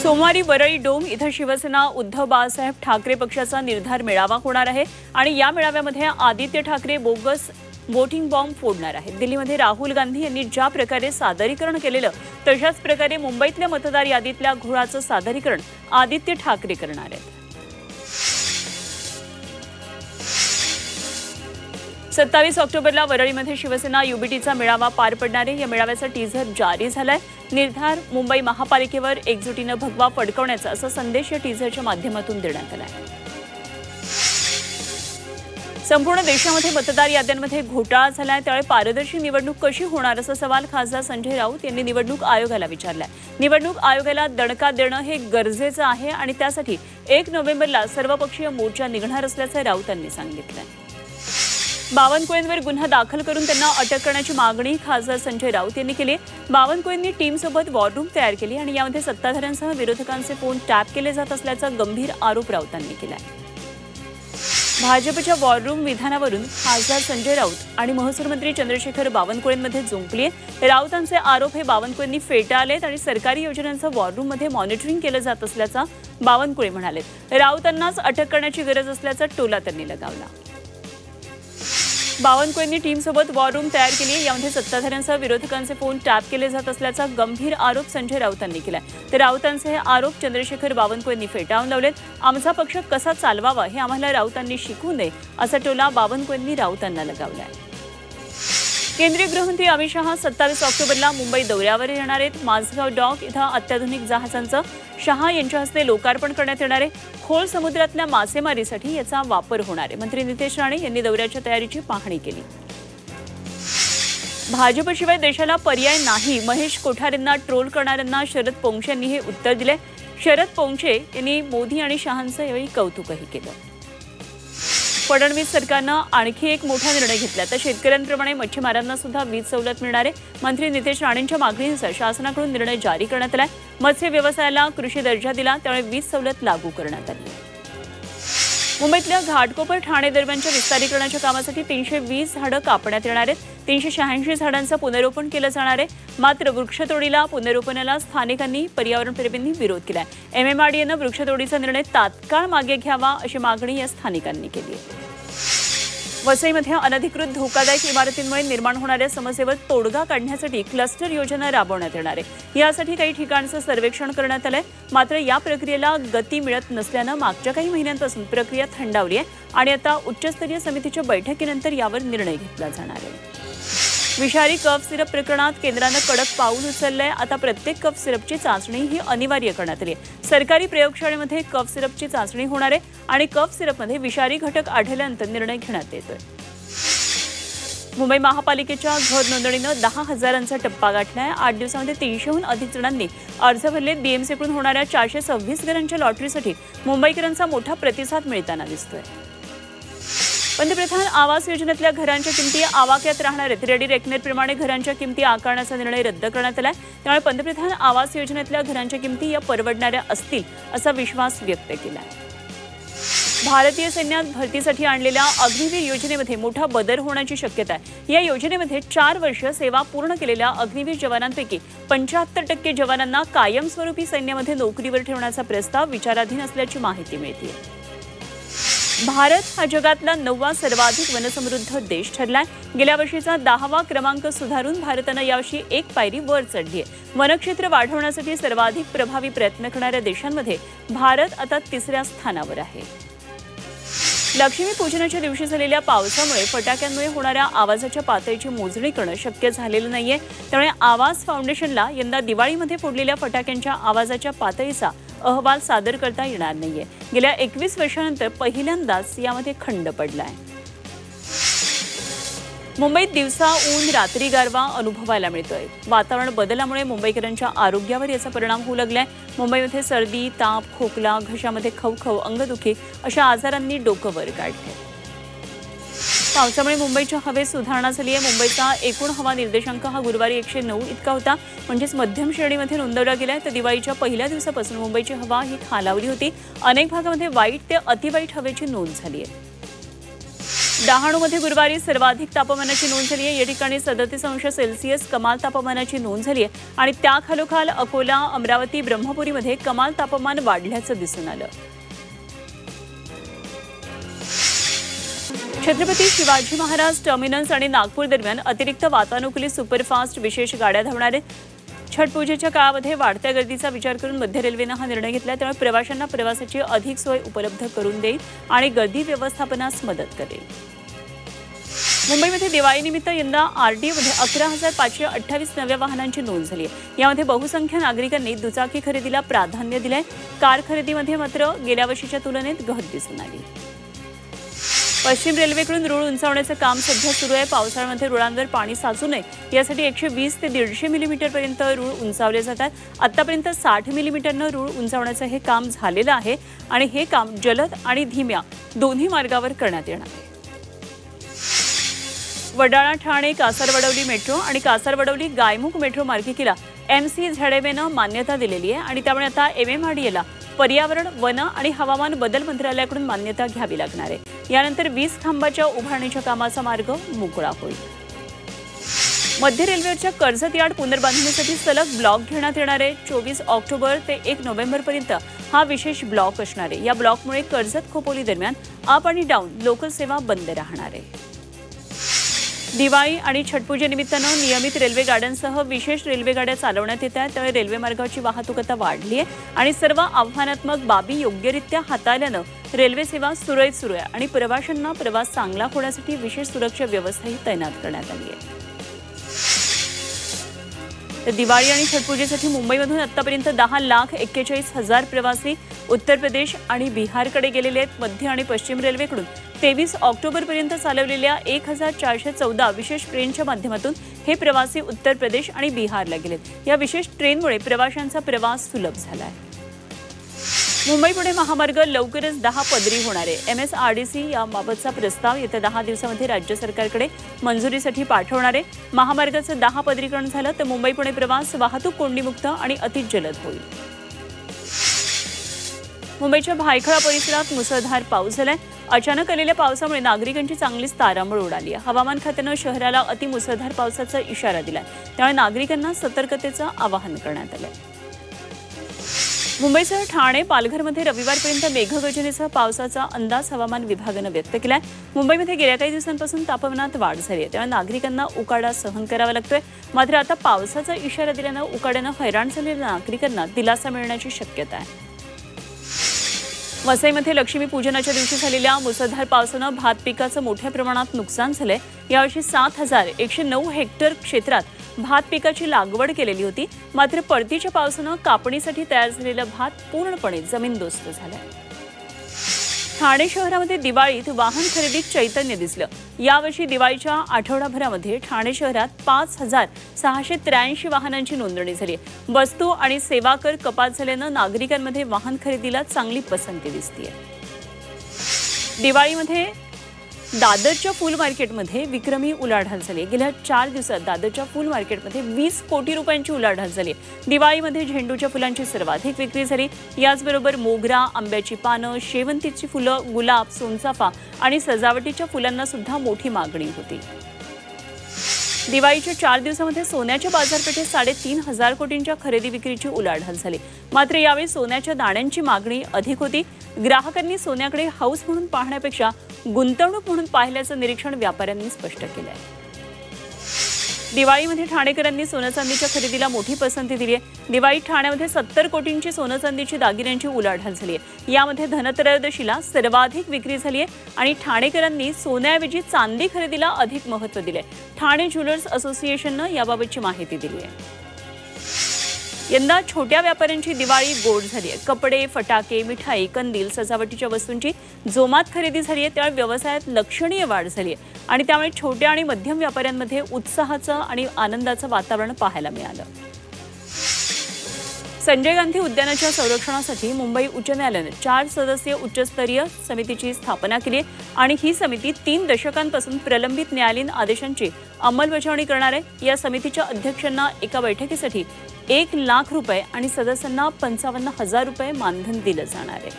सोमवारी वरळी डोम इथं शिवसेना उद्धव बाळासाहेब ठाकरे पक्षाचा निर्धार मेळावा होणार आहे आणि या मेळाव्यामध्ये Aaditya Thackeray bogus voting bomb फोडणार आहेत। दिल्लीमध्ये राहुल गांधी यांनी ज्या प्रकारे सादरीकरण केलेलं तशाच प्रकारे मुंबईतल्या मतदार यादीतल्या घोळाचं सादरीकरण आदित्य ठाकरे करणार आहेत। 27 ऑक्टोबरला वरळीमध्ये शिवसेना युबीटीचा मेळावा पार पडणार आहे। या मेळाव्याचा टीझर जारी झालाय। निर्धार मुंबई महापालिकेवर एकजुटीनं भगवा फडकवण्याचा असा संदेश या टीझरच्या माध्यमातून देण्यात आलाय। संपूर्ण देशामध्ये मतदार याद्यांमध्ये घोटाळा झालाय, त्यामुळे पारदर्शी निवडणूक कशी होणार असा सवाल खासदार संजय राऊत यांनी निवडणूक आयोगाला विचारलाय। निवडणूक आयोगाला दणका देणं हे गरजेचं आहे आणि त्यासाठी 1 नोव्हेंबरला सर्वपक्षीय मोर्चा निघणार असल्याचं राऊतांनी सांगितलंय। बावनकुळेंवर गुन्हा दाखल करून त्यांना अटक करण्याची मागणी खासदार संजय राऊत यांनी केली। बावनकुळेंनी टीमसोबत वॉर रूम तयार केली आणि यामध्ये सत्ताधाऱ्यांसह विरोधकांचे फोन टॅप केले जात असल्याचा गंभीर आरोप राऊतांनी केलाय। भाजपच्या वॉर रूम विधानावरून खासदार संजय राऊत आणि महसूल मंत्री चंद्रशेखर बावनकुळेंमध्ये जुंपलीये। राऊतांचे आरोप हे बावनकुळेंनी फेटाळलेत आणि सरकारी योजनांचं वॉर रूममध्ये मॉनिटरिंग केलं जात असल्याचा बावनकुळे म्हणाले। राऊतांनाच अटक करण्याची गरज असल्याचा टोला त्यांनी लगावला। बावनकुळेंनी टीमसोबत वॉर रूम तयार केली आहे, यामध्ये सत्ताधाऱ्यांसह विरोधकांचे फोन टॅप केले जात असल्याचा गंभीर आरोप संजय राऊतांनी केलाय। तर राऊतांचे हे आरोप चंद्रशेखर बावनकुळेंनी फेटाळून लावलेत। आमचा पक्ष कसा चालवावा हे आम्हाला राऊतांनी शिकवू नये असा टोला बावनकुळेंनी राऊतांना लगावलाय। केंद्रीय गृहमंत्री अमित शहा 27 ऑक्टोबरला मुंबई दौऱ्यावर येणार आहेत। माझगाव डॉक इथं अत्याधुनिक जहाजांचं शहा यांच्या हस्ते लोकार्पण करण्यात येणार आहे। खोल समुद्रातल्या मासेमारीसाठी याचा वापर होणार आहे। मंत्री नितेश राणे यांनी दौऱ्याच्या तयारीची पाहणी केली। भाजपशिवाय देशाला पर्याय नाही, महेश कोठारेंना ट्रोल करणाऱ्यांना शरद पोंक्षे यांनी हे उत्तर दिले। शरद पोंक्षे यांनी मोदी आणि शहांचं यावेळी कौतुकही केलं। फडणवीस सरकारनं आणखी एक मोठा निर्णय घेतला, तर शेतकऱ्यांप्रमाणे मच्छीमारांना सुद्धा वीज सवलत मिळणार आहे। मंत्री नितेश राणेंच्या मागणीनुसार शासनाकडून निर्णय जारी करण्यात आलाय। मत्स्य व्यवसायाला कृषी दर्जा दिला, त्यामुळे वीज सवलत लागू करण्यात आली आहे। मुंबईतल्या घाटकोपर ठाणे दरम्यानच्या विस्तारीकरणाच्या कामासाठी 320 झाडं कापण्यात येणार आहेत। 386 झाडांचं पुनरोपण केलं जाणार आहे। मात्र वृक्षतोडीला पुनरोपणाला स्थानिकांनी पर्यावरणप्रेमींनी विरोध केलाय। MMRDAनं वृक्षतोडीचा निर्णय तात्काळ मागे घ्यावा अशी मागणी या स्थानिकांनी केली आहे। वसईमध्ये अनधिकृत धोकादायक इमारतींमुळे निर्माण होणाऱ्या समस्येवर तोडगा काढण्यासाठी क्लस्टर योजना राबवण्यात येणार आहे। यासाठी काही ठिकाणचं सर्वेक्षण करण्यात आलंय, मात्र या प्रक्रियेला गती मिळत नसल्यानं मागच्या काही महिन्यांपासून प्रक्रिया थंडावली आहे आणि आता उच्चस्तरीय समितीच्या बैठकीनंतर यावर निर्णय घेतला जाणार आहे। विषारी कफ सिरप प्रकरणात केंद्रानं कडक पाऊल उचललंय। आता प्रत्येक कफ सिरपची चाचणी ही अनिवार्य करण्यात आली आहे। सरकारी प्रयोगशाळेमध्ये कफ सिरपची चाचणी होणार आहे आणि कफ सिरपमध्ये विषारी घटक आढळल्यानंतर निर्णय घेण्यात येतोय। मुंबई महापालिकेच्या घर नोंदणीनं 10,000चा टप्पा गाठलाय। 8 दिवसांमध्ये 300हून अधिक जणांनी अर्ज भरले। BMCकडून होणाऱ्या 426 घरांच्या लॉटरीसाठी मुंबईकरांचा मोठा प्रतिसाद मिळताना दिसतोय। पंतप्रधान आवास योजनेतल्या घरांच्या किमती आवाक्यात राहणार आहेत। रेडी रेकनरप्रमाणे घरांच्या किमती आकारण्याचा निर्णय रद्द करण्यात आलाय, त्यामुळे पंतप्रधान आवास योजनेतल्या घरांच्या किमती या परवडणाऱ्या असतील असा विश्वास व्यक्त केला आहे। भारतीय सैन्यात भरतीसाठी आणलेल्या अग्निवीर योजनेमध्ये मोठा बदल होण्याची शक्यता आहे। या योजनेमध्ये 4 वर्ष सेवा पूर्ण केलेल्या अग्निवीर जवानांपैकी 75% जवानांना कायमस्वरूपी सैन्यामध्ये नोकरीवर ठेवण्याचा प्रस्ताव विचाराधीन असल्याची माहिती मिळते। भारत हा जगातला 9वा सर्वाधिक वनसमृद्ध देश ठरलाय। गेल्या वर्षीचा 10वा क्रमांक सुधारून भारतानं यावर्षी एक पायरी वर चढली आहे। वनक्षेत्र वाढवण्यासाठी सर्वाधिक प्रभावी प्रयत्न करणाऱ्या देशांमध्ये भारत आता 3ऱ्या स्थानावर आहे। लक्ष्मीपूजनाच्या दिवशी झालेल्या पावसामुळे फटाक्यांमुळे होणाऱ्या आवाजाच्या पातळीची मोजणी करणं शक्य झालेलं नाहीये, त्यामुळे आवाज फाउंडेशनला यंदा दिवाळीमध्ये फोडलेल्या फटाक्यांच्या आवाजाच्या पातळीचा अहवाल सादर करता येणार नाहीये। गेल्या 21 वर्षांनंतर पहिल्यांदाच यामध्ये खंड पडलाय। मुंबईत दिवसा ऊन रात्री गारवा अनुभवायला मिळतोय। वातावरण बदलामुळे मुंबईकरांच्या आरोग्यावर याचा परिणाम होऊ लागलाय। मुंबईमध्ये सर्दी, ताप, खोकला, घशामध्ये खवखव, अंगदुखी अशा आजारांनी डोकं वर काढलंय। पावसामुळे मुंबईच्या हवेत सुधारणा झाली आहे। मुंबईचा एकूण हवा निर्देशांक हा गुरुवारी 109 इतका होता, म्हणजेच मध्यम श्रेणीमध्ये नोंदवला गेलाय। तर दिवाळीच्या पहिल्या दिवसापासून मुंबईची हवा ही खालावली होती। अनेक भागामध्ये वाईट ते अतिवाईट हवेची नोंद झाली आहे। डहाणूमध्ये गुरुवारी सर्वाधिक तापमानाची नोंद झाली आहे। या ठिकाणी 37°C कमाल तापमानाची नोंद झाली आहे आणि त्याखालोखाल अकोला, अमरावती, ब्रह्मपुरीमध्ये कमाल तापमान वाढल्याचं दिसून आलं। छत्रपती शिवाजी महाराज टर्मिनस आणि नागपूर दरम्यान अतिरिक्त वातानुकूलित सुपरफास्ट विशेष गाड्या धावणार आहेत। छठ पूजेच्या काळामध्ये वाढत्या गर्दीचा विचार करून मध्य रेल्वेनं हा निर्णय घेतला, त्यामुळे प्रवाशांना प्रवासाची अधिक सोय उपलब्ध करून देईल आणि गर्दी व्यवस्थापनास मदत करेल। मुंबईमध्ये दिवाळीनिमित्त यंदा आरटीओमध्ये 11,528 नव्या वाहनांची नोंद झाली आहे। यामध्ये बहुसंख्य नागरिकांनी दुचाकी खरेदीला प्राधान्य दिलंय। कार खरेदीमध्ये मात्र गेल्या वर्षीच्या तुलनेत घट दिसून आली। पश्चिम रेल्वेकडून रूळ उंचावण्याचं काम सध्या सुरू आहे। पावसाळ्यामध्ये रुळांवर पाणी साचू नये यासाठी 120 ते 150 मिलीमीटरपर्यंत रूळ उंचावले जातात। आतापर्यंत 60 मिलीमीटरनं रूळ उंचावण्याचं हे काम झालेलं आहे आणि हे काम जलद आणि धीम्या दोन्ही मार्गावर करण्यात येणार आहे। वडाळा ठाणे कासारवडवली मेट्रो आणि कासारवडवली गायमुख मेट्रो मार्गिकेला MCZMAनं मान्यता दिलेली आहे आणि त्यामुळे आता MMRDAला पर्यावरण, वन आणि हवामान बदल मंत्रालयाकडून मान्यता घ्यावी लागणार आहे। यानंतर 20 खांबाच्या उभारणीच्या कामाचा मार्ग मोकळा होईल। मध्य रेल्वेच्या कर्जत यार्ड पुनर्बांधणीसाठी सलग ब्लॉक घेण्यात येणार आहे। 24 ऑक्टोबर ते 1 नोव्हेंबरपर्यंत हा विशेष ब्लॉक असणार आहे। या ब्लॉकमुळे कर्जत खोपोली दरम्यान अप आणि डाऊन लोकल सेवा बंद राहणार आहे। दिवाळी आणि छठपूजेनिमित्तानं नियमित रेल्वे गाड्यांसह विशेष रेल्वे गाड्या चालवण्यात येत आहेत, त्यामुळे रेल्वे मार्गाची वाहतूक आता वाढली आहे आणि सर्व आव्हानात्मक बाबी योग्यरित्या हाताळल्यानं रेल्वे सेवा सुरळीत सुरू आहे आणि प्रवाशांना प्रवास चांगला होण्यासाठी विशेष सुरक्षा व्यवस्थाही तैनात करण्यात आली आहे। तर दिवाळी आणि छठपूजेसाठी मुंबईमधून आतापर्यंत 10,41,000 प्रवासी उत्तर प्रदेश आणि बिहारकडे गेलेले आहेत। मध्य आणि पश्चिम रेल्वेकडून 23 ऑक्टोबरपर्यंत चालवलेल्या 1,414 विशेष ट्रेनच्या माध्यमातून हे प्रवासी उत्तर प्रदेश आणि बिहारला गेलेत। या विशेष ट्रेनमुळे प्रवाशांचा प्रवास सुलभ झाला आहे। मुंबई पुणे महामार्ग लवकरच 10 पदरी होणार आहे। MSRDC याबाबतचा प्रस्ताव येत्या 10 दिवसांमध्ये राज्य सरकारकडे मंजुरीसाठी पाठवणार आहे। महामार्गाचं 10 पदरीकरण झालं तर मुंबई पुणे प्रवास वाहतूक कोंडीमुक्त आणि अतिजलद होईल। मुंबईच्या भायखळा परिसरात मुसळधार पाऊस झालाय। अचानक आलेल्या पावसामुळे नागरिकांची चांगलीच तारांबळ उडाली आहे। हवामान खात्यानं शहराला अतिमुसळधार पावसाचा इशारा दिलाय, त्यामुळे नागरिकांना सतर्कतेचं आवाहन करण्यात आलंय। मुंबईसह ठाणे, पालघरमध्ये रविवारपर्यंत मेघगर्जनेसह पावसाचा अंदाज हवामान विभागानं व्यक्त केलाय। मुंबईमध्ये गेल्या काही दिवसांपासून तापमानात वाढ झाली आहे, त्यामुळे नागरिकांना उकाडा सहन करावा लागतोय। मात्र आता पावसाचा इशारा दिल्यानं उकाड्यानं हैराण झालेल्या नागरिकांना दिलासा मिळण्याची शक्यता आहे। वसईमध्ये लक्ष्मी पूजनाच्या दिवशी झालेल्या मुसळधार पावसानं भात पिकाचं मोठ्या प्रमाणात नुकसान झालंय। यावर्षी 7,109 हेक्टर क्षेत्रात भात पिकाची लागवड केलेली होती, मात्र परतीच्या पावसानं कापणीसाठी तयार झालेला भात पूर्णपणे जमीनदोस्त झालाय। ठाणे शहरामध्ये दिवाळीत वाहन खरेदीत चैतन्य दिसलं। यावर्षी दिवाळीच्या आठवडाभरामध्ये ठाणे शहरात 5,683 वाहनांची नोंदणी झाली। वस्तू आणि सेवा कर कपात झाल्यानं नागरिकांमध्ये वाहन खरेदीला चांगली पसंती दिसतेय। दिवाळीमध्ये दादरच्या फुल मार्केटमध्ये विक्रमी उलाढाल झाली। गेल्या 4 दिवसात दादरच्या फुल मार्केटमध्ये 20 कोटी रुपयांची उलाढाल झाली। दिवाळीमध्ये झेंडूच्या फुलांची सर्वाधिक विक्री झाली। याचबरोबर मोगरा, आंब्याची पानं, शेवंतीची फुलं, गुलाब, सोनचाफा आणि सजावटीच्या फुलांना सुद्धा मोठी मागणी होती। दिवाळीच्या 4 दिवसांमध्ये सोन्याच्या बाजारपेठेत 3,500 कोटींच्या खरेदी विक्रीची उलाढाल झाली। मात्र यावेळी सोन्याच्या दाण्यांची मागणी अधिक होती। ग्राहकांनी सोन्याकडे हौस म्हणून पाहण्यापेक्षा गुंतवणूक म्हणून पाहिल्याचं निरीक्षण व्यापाऱ्यांनी स्पष्ट केलं आहे। दिवाळीमध्ये ठाणेकरांनी सोनं चांदीच्या खरेदीला मोठी पसंती दिली आहे। दिवाळीत ठाण्यामध्ये 70 कोटींची सोनं चांदीची दागिन्यांची उलाढाल झाली आहे। यामध्ये धनत्रयोदशीला सर्वाधिक विक्री झाली आहे आणि ठाणेकरांनी सोन्याऐवजी चांदी खरेदीला अधिक महत्त्व दिले। ठाणे ज्वेलर्स असोसिएशननं याबाबतची माहिती दिली आहे। यंदा छोट्या व्यापाऱ्यांची दिवाळी गोड झाली आहे। कपडे, फटाके, मिठाई, कंदील, सजावटीच्या वस्तूंची जोमात खरेदी झाली आहे, त्यामुळे व्यवसायात लक्षणीय वाढ झाली आहे आणि त्यामुळे छोट्या आणि मध्यम व्यापाऱ्यांमध्ये उत्साहाचं आणि आनंदाचं वातावरण पाहायला मिळालं। संजय गांधी उद्यानाच्या संरक्षणासाठी मुंबई उच्च न्यायालयाने 4 सदस्यीय उच्चस्तरीय समितीची स्थापना केली आणि ही समिती 3 दशकांपासून प्रलंबित न्यायालयीन आदेशांची अंमलबजावणी करणार आहे। या समितीच्या अध्यक्षांना एका बैठकीसाठी 1 लाख रुपये आणि सदस्यांना 55,000 रुपये मानधन दिलं जाणार आहे।